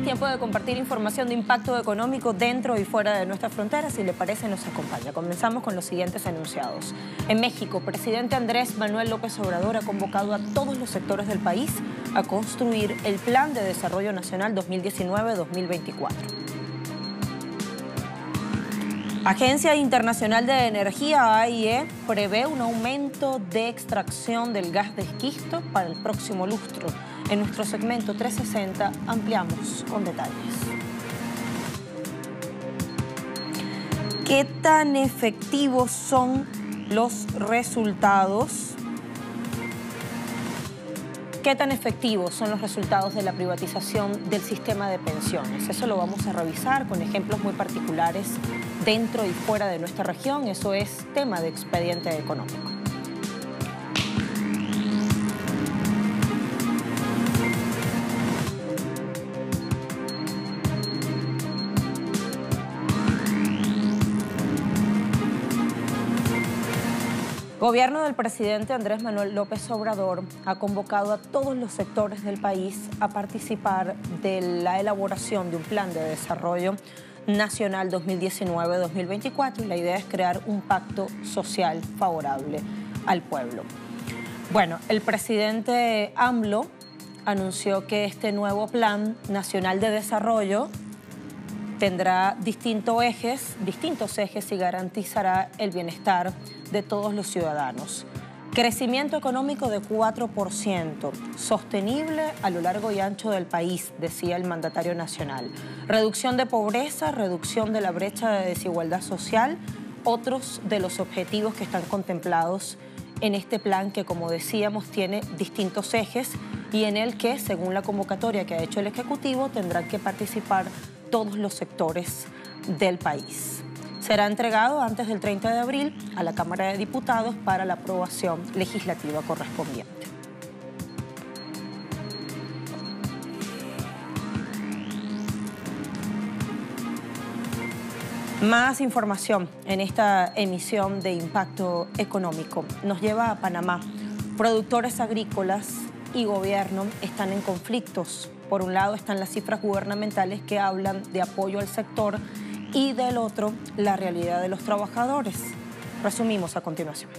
tiempo de compartir información de impacto económico dentro y fuera de nuestras fronteras. Si le parece, nos acompaña. Comenzamos con los siguientes enunciados. En México, presidente Andrés Manuel López Obrador ha convocado a todos los sectores del país a construir el Plan de Desarrollo Nacional 2019-2024. Agencia Internacional de Energía, AIE, prevé un aumento de extracción del gas de esquisto para el próximo lustro. En nuestro segmento 360 ampliamos con detalles. ¿Qué tan efectivos son los resultados? ¿Qué tan efectivos son los resultados de la privatización del sistema de pensiones? Eso lo vamos a revisar con ejemplos muy particulares dentro y fuera de nuestra región. Eso es tema de Expediente Económico. Gobierno del presidente Andrés Manuel López Obrador ha convocado a todos los sectores del país a participar de la elaboración de un plan de desarrollo nacional 2019-2024 y la idea es crear un pacto social favorable al pueblo. Bueno, el presidente AMLO anunció que este nuevo plan nacional de desarrollo tendrá distintos ejes y garantizará el bienestar de todos los ciudadanos. Crecimiento económico de 4%, sostenible a lo largo y ancho del país, decía el mandatario nacional. Reducción de pobreza, reducción de la brecha de desigualdad social, otros de los objetivos que están contemplados en este plan que, como decíamos, tiene distintos ejes y en el que, según la convocatoria que ha hecho el Ejecutivo, tendrán que participar todos los sectores del país. Será entregado antes del 30 de abril a la Cámara de Diputados para la aprobación legislativa correspondiente. Más información en esta emisión de Impacto Económico. Nos lleva a Panamá. Productores agrícolas y gobierno están en conflictos. Por un lado están las cifras gubernamentales que hablan de apoyo al sector y del otro, la realidad de los trabajadores. Resumimos a continuación.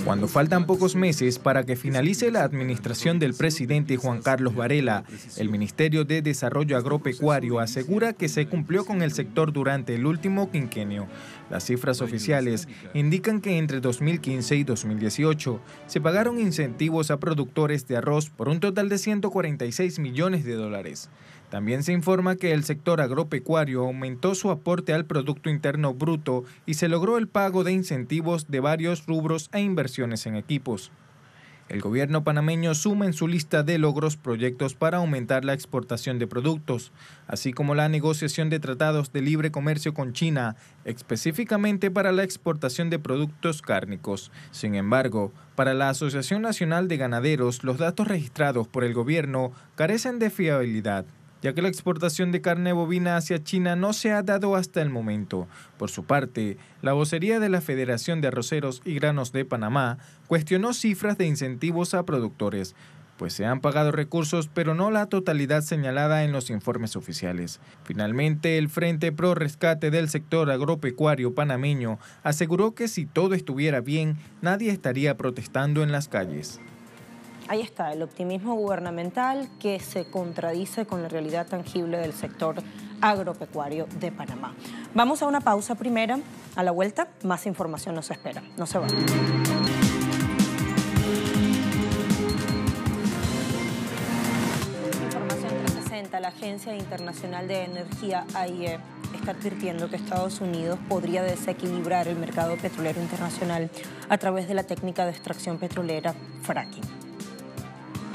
Cuando faltan pocos meses para que finalice la administración del presidente Juan Carlos Varela, el Ministerio de Desarrollo Agropecuario asegura que se cumplió con el sector durante el último quinquenio. Las cifras oficiales indican que entre 2015 y 2018 se pagaron incentivos a productores de arroz por un total de 146 millones de dólares. También se informa que el sector agropecuario aumentó su aporte al Producto Interno Bruto y se logró el pago de incentivos de varios rubros e inversiones en equipos. El gobierno panameño suma en su lista de logros proyectos para aumentar la exportación de productos, así como la negociación de tratados de libre comercio con China, específicamente para la exportación de productos cárnicos. Sin embargo, para la Asociación Nacional de Ganaderos, los datos registrados por el gobierno carecen de fiabilidad, ya que la exportación de carne bovina hacia China no se ha dado hasta el momento. Por su parte, la vocería de la Federación de Arroceros y Granos de Panamá cuestionó cifras de incentivos a productores, pues se han pagado recursos, pero no la totalidad señalada en los informes oficiales. Finalmente, el Frente Pro Rescate del sector agropecuario panameño aseguró que si todo estuviera bien, nadie estaría protestando en las calles. Ahí está, el optimismo gubernamental que se contradice con la realidad tangible del sector agropecuario de Panamá. Vamos a una pausa primera. A la vuelta, más información nos espera. No se vayan. Información 360. La Agencia Internacional de Energía, AIE, está advirtiendo que Estados Unidos podría desequilibrar el mercado petrolero internacional a través de la técnica de extracción petrolera fracking.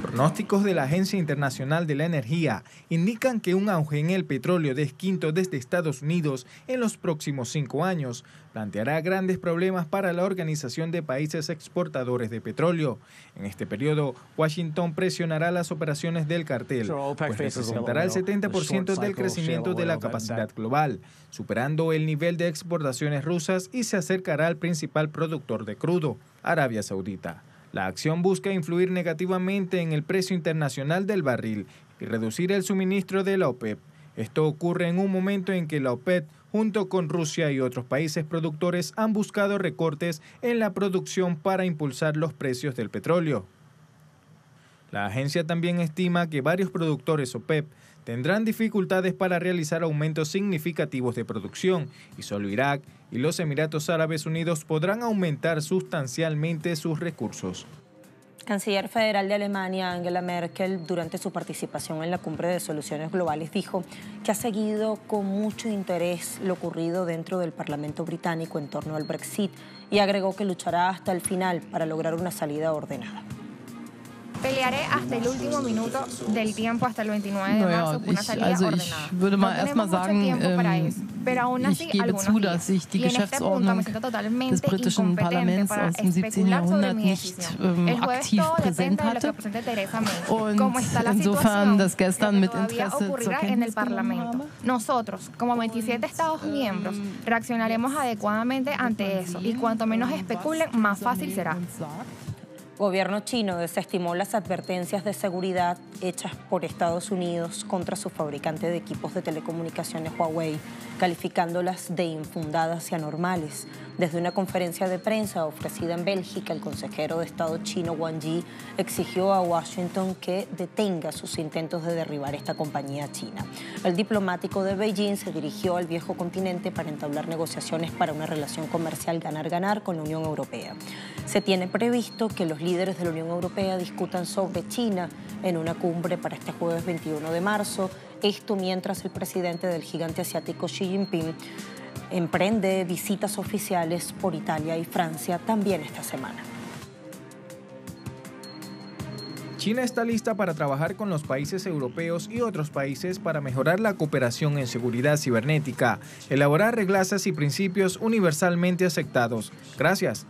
Pronósticos de la Agencia Internacional de la Energía indican que un auge en el petróleo de esquisto desde Estados Unidos en los próximos 5 años planteará grandes problemas para la Organización de Países Exportadores de Petróleo. En este periodo, Washington presionará las operaciones del cartel, pues representará el 70% del crecimiento de la capacidad global, superando el nivel de exportaciones rusas y se acercará al principal productor de crudo, Arabia Saudita. La acción busca influir negativamente en el precio internacional del barril y reducir el suministro de la OPEP. Esto ocurre en un momento en que la OPEP, junto con Rusia y otros países productores, han buscado recortes en la producción para impulsar los precios del petróleo. La agencia también estima que varios productores OPEP tendrán dificultades para realizar aumentos significativos de producción y solo Irak y los Emiratos Árabes Unidos podrán aumentar sustancialmente sus recursos. Canciller federal de Alemania, Angela Merkel, durante su participación en la Cumbre de Soluciones Globales, dijo que ha seguido con mucho interés lo ocurrido dentro del Parlamento británico en torno al Brexit y agregó que luchará hasta el final para lograr una salida ordenada. Pelearé hasta el último minuto del tiempo, hasta el 29 de marzo, por una salida ordenada. Würde mal erstmal sagen, pero aún así, ich gebe zu, dass ich die Geschäftsordnung des britischen Parlaments aus dem 17. Jahrhundert nicht aktiv präsent hatte. Und insofern das gestern mit Interesse zur Kenntnis genommen habe. Nosotros, como 27 Estados miembros, reaccionaremos adecuadamente ante eso. Y cuanto menos especulen, más fácil será. Gobierno chino desestimó las advertencias de seguridad hechas por Estados Unidos contra su fabricante de equipos de telecomunicaciones Huawei, calificándolas de infundadas y anormales. Desde una conferencia de prensa ofrecida en Bélgica, el consejero de Estado chino Wang Yi exigió a Washington que detenga sus intentos de derribar esta compañía china. El diplomático de Beijing se dirigió al viejo continente para entablar negociaciones para una relación comercial ganar-ganar con la Unión Europea. Se tiene previsto que los líderes de la Unión Europea discutan sobre China en una cumbre para este jueves 21 de marzo. Esto mientras el presidente del gigante asiático Xi Jinping emprende visitas oficiales por Italia y Francia también esta semana. China está lista para trabajar con los países europeos y otros países para mejorar la cooperación en seguridad cibernética, elaborar reglas y principios universalmente aceptados. Gracias.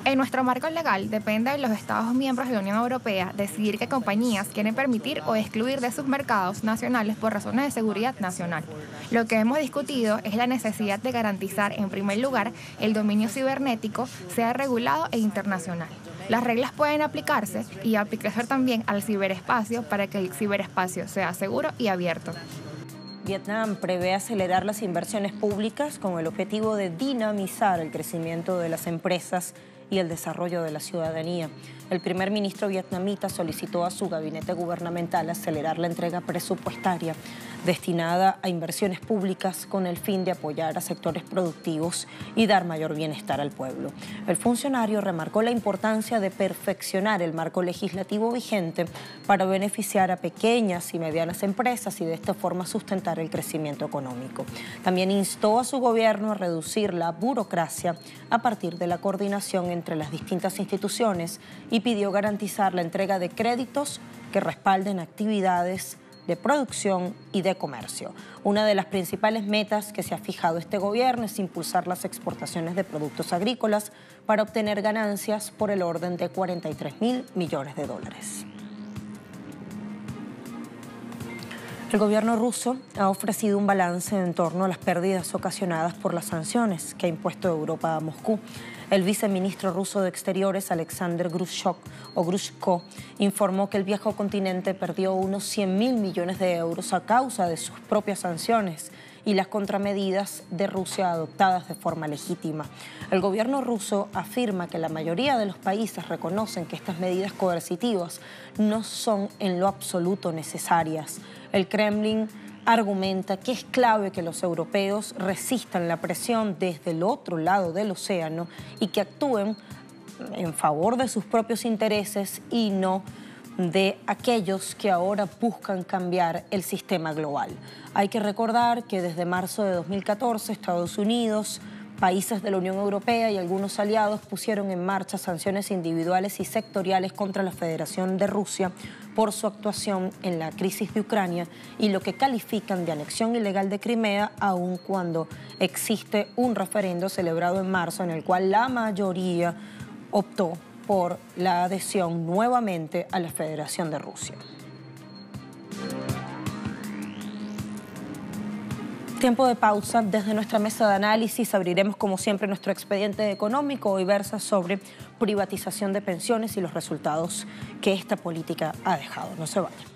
En nuestro marco legal depende de los Estados miembros de la Unión Europea decidir qué compañías quieren permitir o excluir de sus mercados nacionales por razones de seguridad nacional. Lo que hemos discutido es la necesidad de garantizar, en primer lugar, el dominio cibernético sea regulado e internacional. Las reglas pueden aplicarse y aplicarse también al ciberespacio para que el ciberespacio sea seguro y abierto. Vietnam prevé acelerar las inversiones públicas con el objetivo de dinamizar el crecimiento de las empresas y el desarrollo de la ciudadanía. El primer ministro vietnamita solicitó a su gabinete gubernamental acelerar la entrega presupuestaria destinada a inversiones públicas con el fin de apoyar a sectores productivos y dar mayor bienestar al pueblo. El funcionario remarcó la importancia de perfeccionar el marco legislativo vigente para beneficiar a pequeñas y medianas empresas y de esta forma sustentar el crecimiento económico. También instó a su gobierno a reducir la burocracia a partir de la coordinación entre las distintas instituciones y pidió garantizar la entrega de créditos que respalden actividades de producción y de comercio. Una de las principales metas que se ha fijado este gobierno es impulsar las exportaciones de productos agrícolas para obtener ganancias por el orden de 43.000 millones de dólares. El gobierno ruso ha ofrecido un balance en torno a las pérdidas ocasionadas por las sanciones que ha impuesto Europa a Moscú. El viceministro ruso de Exteriores, Alexander Grushko, informó que el viejo continente perdió unos 100.000 millones de euros a causa de sus propias sanciones y las contramedidas de Rusia adoptadas de forma legítima. El gobierno ruso afirma que la mayoría de los países reconocen que estas medidas coercitivas no son en lo absoluto necesarias. El Kremlin argumenta que es clave que los europeos resistan la presión desde el otro lado del océano y que actúen en favor de sus propios intereses y no de aquellos que ahora buscan cambiar el sistema global. Hay que recordar que desde marzo de 2014 Estados Unidos, países de la Unión Europea y algunos aliados pusieron en marcha sanciones individuales y sectoriales contra la Federación de Rusia por su actuación en la crisis de Ucrania y lo que califican de anexión ilegal de Crimea, aun cuando existe un referendo celebrado en marzo en el cual la mayoría optó por la adhesión nuevamente a la Federación de Rusia. Tiempo de pausa. Desde nuestra mesa de análisis abriremos como siempre nuestro expediente económico. Hoy versa sobre privatización de pensiones y los resultados que esta política ha dejado. No se vayan.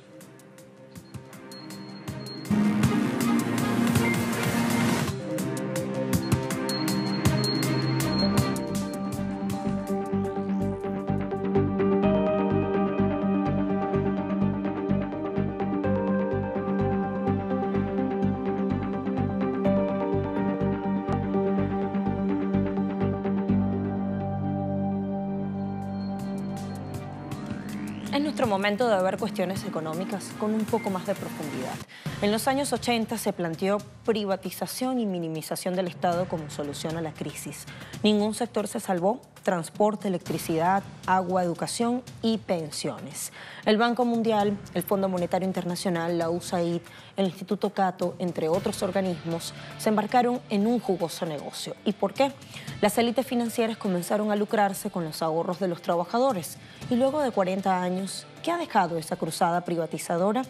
Es nuestro momento de ver cuestiones económicas con un poco más de profundidad. En los años 80 se planteó privatización y minimización del Estado como solución a la crisis. Ningún sector se salvó: transporte, electricidad, agua, educación y pensiones. El Banco Mundial, el Fondo Monetario Internacional, la USAID, el Instituto Cato, entre otros organismos, se embarcaron en un jugoso negocio. ¿Y por qué? Las élites financieras comenzaron a lucrarse con los ahorros de los trabajadores. Y luego de 40 años, ¿qué ha dejado esa cruzada privatizadora?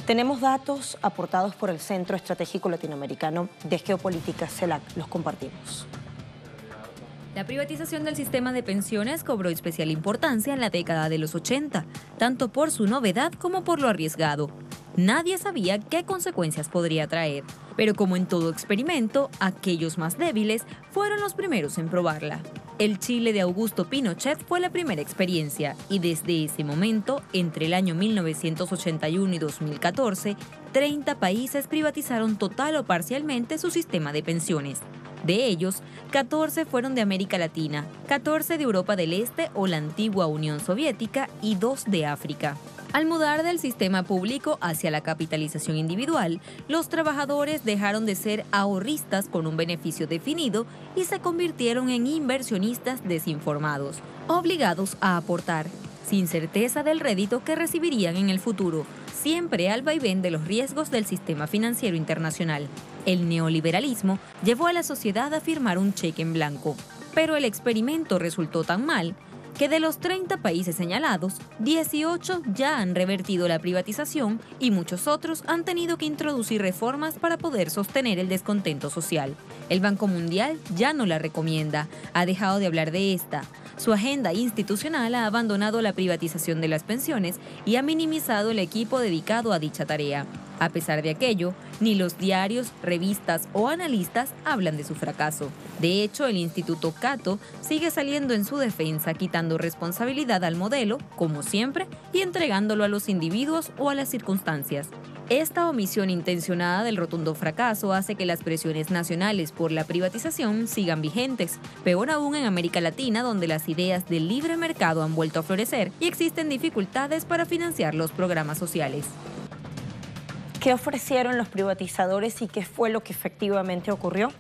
Tenemos datos aportados por el Centro Estratégico Latinoamericano de Geopolítica, CELAC. Los compartimos. La privatización del sistema de pensiones cobró especial importancia en la década de los 80, tanto por su novedad como por lo arriesgado. Nadie sabía qué consecuencias podría traer, pero como en todo experimento, aquellos más débiles fueron los primeros en probarla. El Chile de Augusto Pinochet fue la primera experiencia y desde ese momento, entre el año 1981 y 2014, 30 países privatizaron total o parcialmente su sistema de pensiones. De ellos, 14 fueron de América Latina, 14 de Europa del Este o la antigua Unión Soviética y 2 de África. Al mudar del sistema público hacia la capitalización individual, los trabajadores dejaron de ser ahorristas con un beneficio definido y se convirtieron en inversionistas desinformados, obligados a aportar, sin certeza del rédito que recibirían en el futuro, siempre al vaivén de los riesgos del sistema financiero internacional. El neoliberalismo llevó a la sociedad a firmar un cheque en blanco, pero el experimento resultó tan mal que de los 30 países señalados, 18 ya han revertido la privatización y muchos otros han tenido que introducir reformas para poder sostener el descontento social. El Banco Mundial ya no la recomienda, ha dejado de hablar de esta. Su agenda institucional ha abandonado la privatización de las pensiones y ha minimizado el equipo dedicado a dicha tarea. A pesar de aquello, ni los diarios, revistas o analistas hablan de su fracaso. De hecho, el Instituto Cato sigue saliendo en su defensa, quitando responsabilidad al modelo, como siempre, y entregándolo a los individuos o a las circunstancias. Esta omisión intencionada del rotundo fracaso hace que las presiones nacionales por la privatización sigan vigentes, peor aún en América Latina, donde las ideas del libre mercado han vuelto a florecer y existen dificultades para financiar los programas sociales. ¿Qué ofrecieron los privatizadores y qué fue lo que efectivamente ocurrió?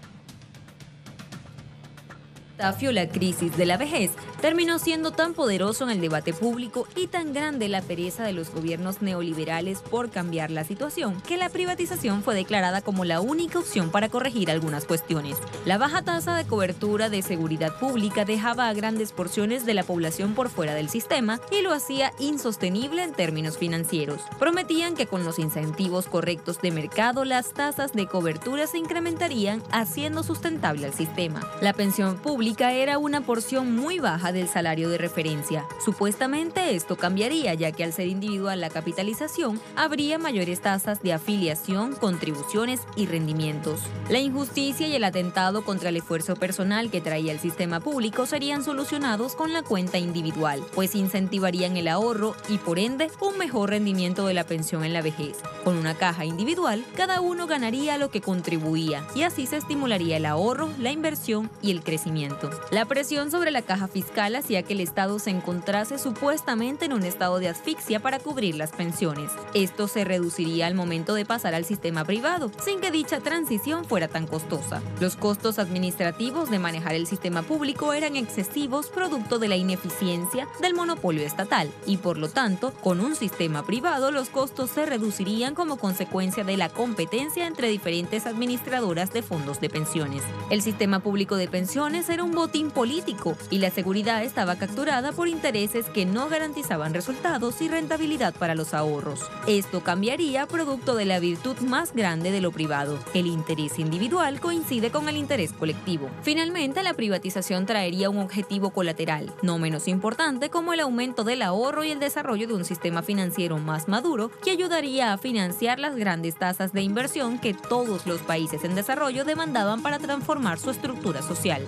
La crisis de la vejez terminó siendo tan poderoso en el debate público y tan grande la pereza de los gobiernos neoliberales por cambiar la situación, que la privatización fue declarada como la única opción para corregir algunas cuestiones. La baja tasa de cobertura de seguridad pública dejaba a grandes porciones de la población por fuera del sistema y lo hacía insostenible en términos financieros. Prometían que con los incentivos correctos de mercado, las tasas de cobertura se incrementarían, haciendo sustentable al sistema. La pensión pública era una porción muy baja del salario de referencia. Supuestamente esto cambiaría, ya que al ser individual la capitalización, habría mayores tasas de afiliación, contribuciones y rendimientos. La injusticia y el atentado contra el esfuerzo personal que traía el sistema público serían solucionados con la cuenta individual, pues incentivarían el ahorro y por ende un mejor rendimiento de la pensión en la vejez. Con una caja individual, cada uno ganaría lo que contribuía y así se estimularía el ahorro, la inversión y el crecimiento. La presión sobre la caja fiscal hacía que el Estado se encontrase supuestamente en un estado de asfixia para cubrir las pensiones. Esto se reduciría al momento de pasar al sistema privado, sin que dicha transición fuera tan costosa. Los costos administrativos de manejar el sistema público eran excesivos, producto de la ineficiencia del monopolio estatal, y por lo tanto, con un sistema privado los costos se reducirían como consecuencia de la competencia entre diferentes administradoras de fondos de pensiones. El sistema público de pensiones era un botín político y la seguridad estaba capturada por intereses que no garantizaban resultados y rentabilidad para los ahorros. Esto cambiaría producto de la virtud más grande de lo privado. El interés individual coincide con el interés colectivo. Finalmente, la privatización traería un objetivo colateral, no menos importante, como el aumento del ahorro y el desarrollo de un sistema financiero más maduro que ayudaría a financiar las grandes tasas de inversión que todos los países en desarrollo demandaban para transformar su estructura social.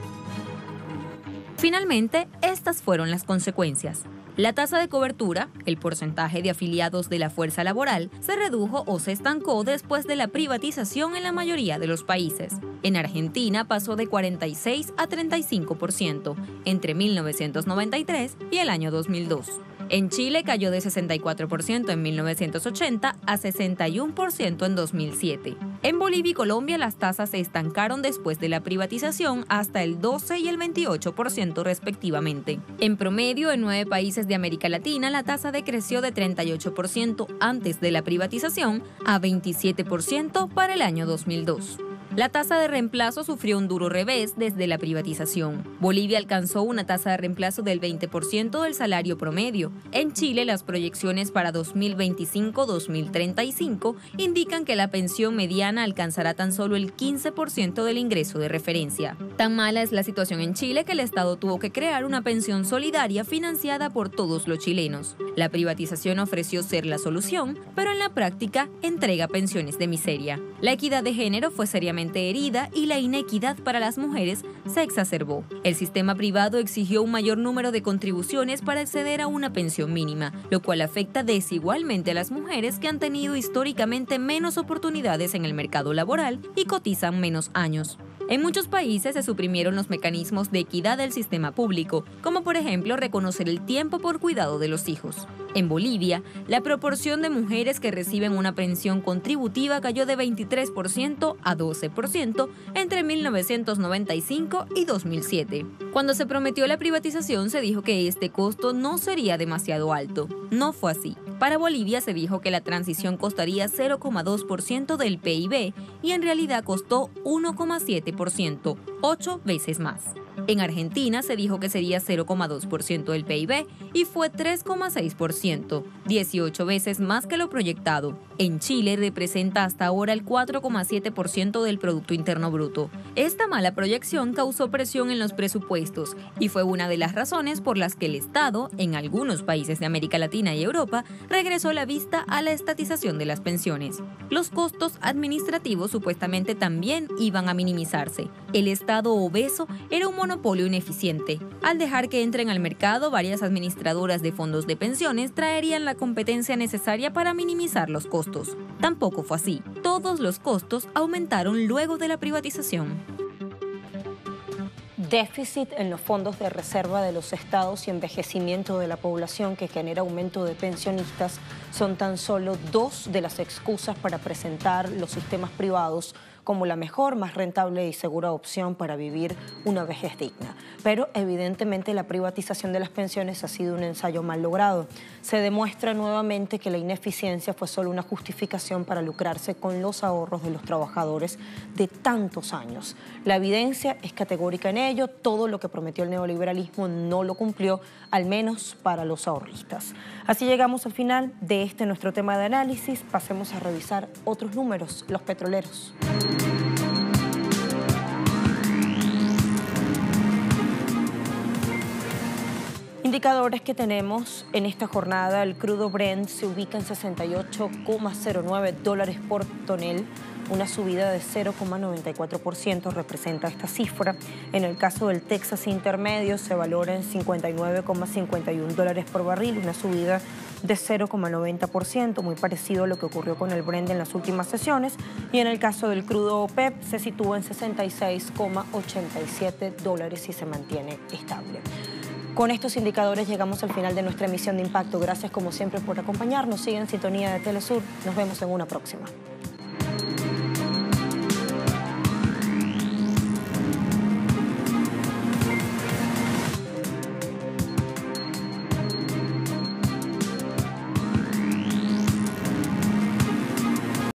Finalmente, estas fueron las consecuencias. La tasa de cobertura, el porcentaje de afiliados de la fuerza laboral, se redujo o se estancó después de la privatización en la mayoría de los países. En Argentina pasó de 46 a 35% entre 1993 y el año 2002. En Chile cayó de 64% en 1980 a 61% en 2007. En Bolivia y Colombia las tasas se estancaron después de la privatización hasta el 12 y el 28% respectivamente. En promedio, en 9 países de América Latina, la tasa decreció de 38% antes de la privatización a 27% para el año 2002. La tasa de reemplazo sufrió un duro revés desde la privatización. Bolivia alcanzó una tasa de reemplazo del 20% del salario promedio. En Chile, las proyecciones para 2025-2035 indican que la pensión mediana alcanzará tan solo el 15% del ingreso de referencia. Tan mala es la situación en Chile que el Estado tuvo que crear una pensión solidaria financiada por todos los chilenos. La privatización ofreció ser la solución, pero en la práctica entrega pensiones de miseria. La equidad de género fue seriamente herida y la inequidad para las mujeres se exacerbó. El sistema privado exigió un mayor número de contribuciones para acceder a una pensión mínima, lo cual afecta desigualmente a las mujeres que han tenido históricamente menos oportunidades en el mercado laboral y cotizan menos años. En muchos países se suprimieron los mecanismos de equidad del sistema público, como por ejemplo reconocer el tiempo por cuidado de los hijos. En Bolivia, la proporción de mujeres que reciben una pensión contributiva cayó de 23% a 12% entre 1995 y 2007. Cuando se prometió la privatización, se dijo que este costo no sería demasiado alto. No fue así. Para Bolivia se dijo que la transición costaría 0,2% del PIB y en realidad costó 1,7%, 8 veces más. En Argentina se dijo que sería 0,2% del PIB y fue 3,6%, 18 veces más que lo proyectado. En Chile representa hasta ahora el 4,7% del Producto Interno Bruto. Esta mala proyección causó presión en los presupuestos y fue una de las razones por las que el Estado, en algunos países de América Latina y Europa, regresó la vista a la estatización de las pensiones. Los costos administrativos supuestamente también iban a minimizarse. El Estado obeso era un monopolio ineficiente. Al dejar que entren al mercado varias administradoras de fondos de pensiones, traerían la competencia necesaria para minimizar los costos. Tampoco fue así. Todos los costos aumentaron luego de la privatización. Déficit en los fondos de reserva de los estados y envejecimiento de la población que genera aumento de pensionistas son tan solo dos de las excusas para presentar los sistemas privados como la mejor, más rentable y segura opción para vivir una vejez digna. Pero evidentemente la privatización de las pensiones ha sido un ensayo mal logrado. Se demuestra nuevamente que la ineficiencia fue solo una justificación para lucrarse con los ahorros de los trabajadores de tantos años. La evidencia es categórica en ello. Todo lo que prometió el neoliberalismo no lo cumplió, al menos para los ahorristas. Así llegamos al final de nuestro tema de análisis. Pasemos a revisar otros números, los petroleros. Indicadores que tenemos en esta jornada: el crudo Brent se ubica en $68,09 por tonel, una subida de 0,94% representa esta cifra. En el caso del Texas intermedio se valora en $59,51 por barril, una subida de 0,90%, muy parecido a lo que ocurrió con el Brent en las últimas sesiones. Y en el caso del crudo OPEP se sitúa en $66,87 y se mantiene estable. Con estos indicadores llegamos al final de nuestra emisión de Impacto. Gracias como siempre por acompañarnos. Sigue en sintonía de Telesur. Nos vemos en una próxima.